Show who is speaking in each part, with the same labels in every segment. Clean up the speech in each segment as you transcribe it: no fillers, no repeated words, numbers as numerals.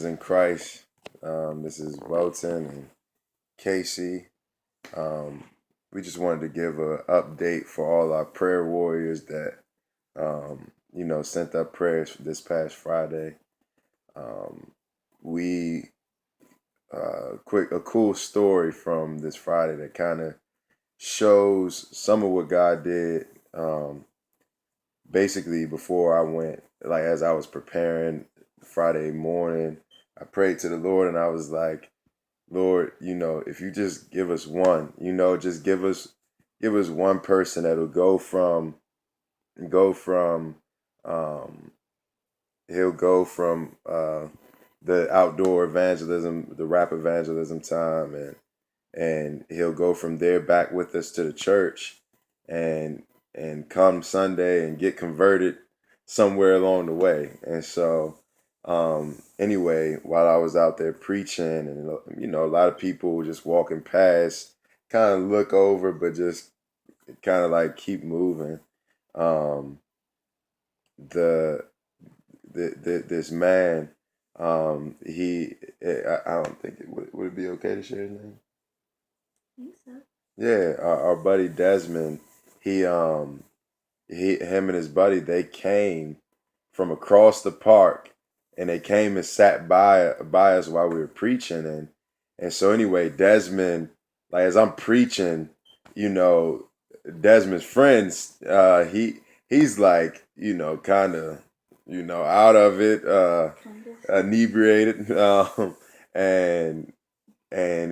Speaker 1: In Christ. This is Welton and Casey. Um, we just wanted to give an update for all our prayer warriors that sent up prayers this past Friday. We a cool story from this Friday that kind of shows some of what God did. Basically, before I went, like as I was preparing Friday morning, I prayed to the Lord and I was like, Lord, if you just give us one, just give us one person that'll go from um he'll go from the outdoor evangelism, the rap evangelism time, and he'll go from there back with us to the church and come Sunday and get converted somewhere along the way. And so anyway, while I was out there preaching, and a lot of people were just walking past, kind of look over, but just kind of like keep moving. Um, the, this man, I don't think would it be okay to share his name?
Speaker 2: I think so.
Speaker 1: Yeah, our buddy Desmond, him and his buddy, they came from across the park, and they came and sat by us while we were preaching, and so anyway, Desmond, like as I'm preaching, you know, Desmond's friends, he's like, kind of, out of it,
Speaker 2: Kind of.
Speaker 1: inebriated, and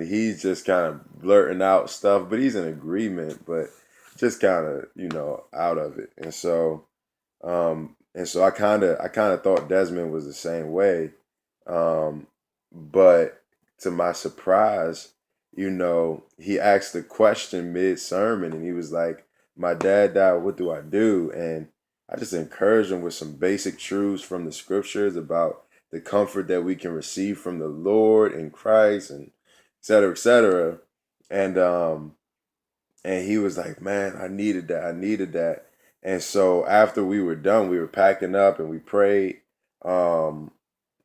Speaker 1: he's just kind of blurting out stuff, but he's in agreement, but just kind of out of it. And so I kind of thought Desmond was the same way, but to my surprise, he asked a question mid sermon, and he was like, "My dad died. What do I do?" And I just encouraged him with some basic truths from the scriptures about the comfort that we can receive from the Lord in Christ, and et cetera, et cetera. And he was like, "Man, I needed that. I needed that." And so after we were done, we were packing up and we prayed. Um,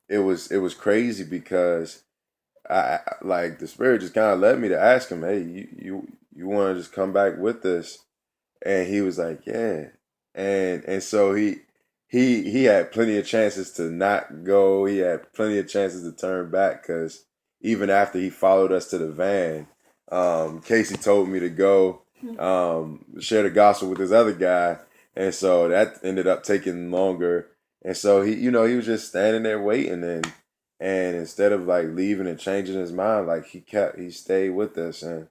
Speaker 1: it was crazy because like the Spirit just kind of led me to ask him, "Hey, you want to just come back with us?" And he was like, "Yeah." And so he had plenty of chances to not go. He had plenty of chances to turn back, because even after he followed us to the van, Casey told me to go share the gospel with this other guy, and so that ended up taking longer. And so he was just standing there waiting, and instead of like leaving and changing his mind, like he stayed with us. And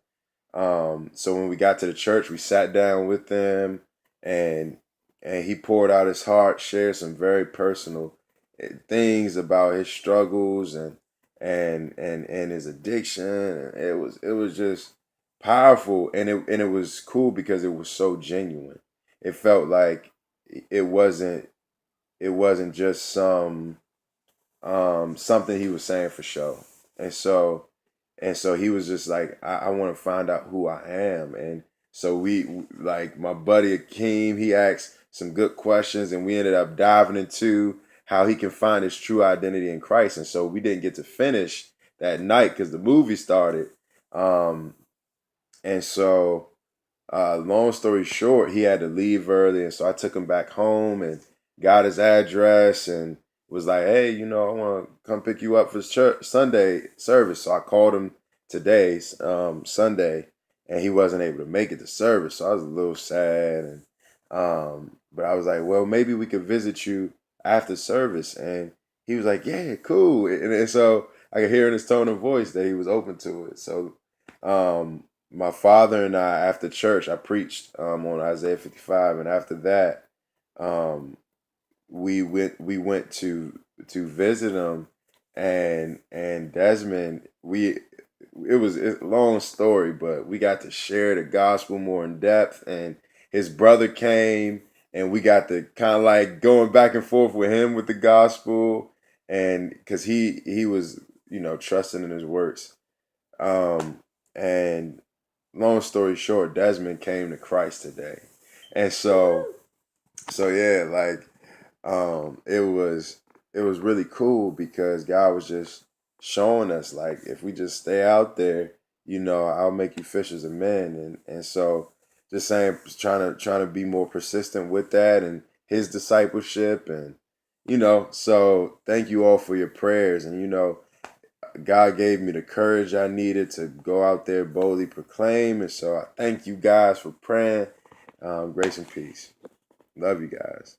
Speaker 1: so when we got to the church, we sat down with them, and he poured out his heart, shared some very personal things about his struggles, and his addiction. And it was just powerful, and it was cool because it was so genuine. It felt like it wasn't it wasn't just something he was saying for show. And so he was just like, I want to find out who I am. And so like my buddy Akeem, he asked some good questions, and we ended up diving into how he can find his true identity in Christ. And so we didn't get to finish that night because the movie started. Um, and so, long story short, he had to leave early. And so I took him back home and got his address and was like, "Hey, I want to come pick you up for church Sunday service." So I called him today, Sunday, and he wasn't able to make it to service. So I was a little sad. But I was like, "Well, maybe we could visit you after service." And he was like, "Yeah, cool." And so I could hear in his tone of voice that he was open to it. So, my father and I, after church, I preached on Isaiah 55, and after that, um, we went to visit him, and Desmond, it was a long story, but we got to share the gospel more in depth, and his brother came, and we got to kind of like going back and forth with him with the gospel, and because he was trusting in his works. And long story short, Desmond came to Christ today. And so yeah, like it was it was really cool because God was just showing us, like, if we just stay out there, I'll make you fishers of men. And so just saying, trying to be more persistent with that and his discipleship. And so thank you all for your prayers. And God gave me the courage I needed to go out there boldly proclaim. And so I thank you guys for praying. Grace and peace. Love you guys.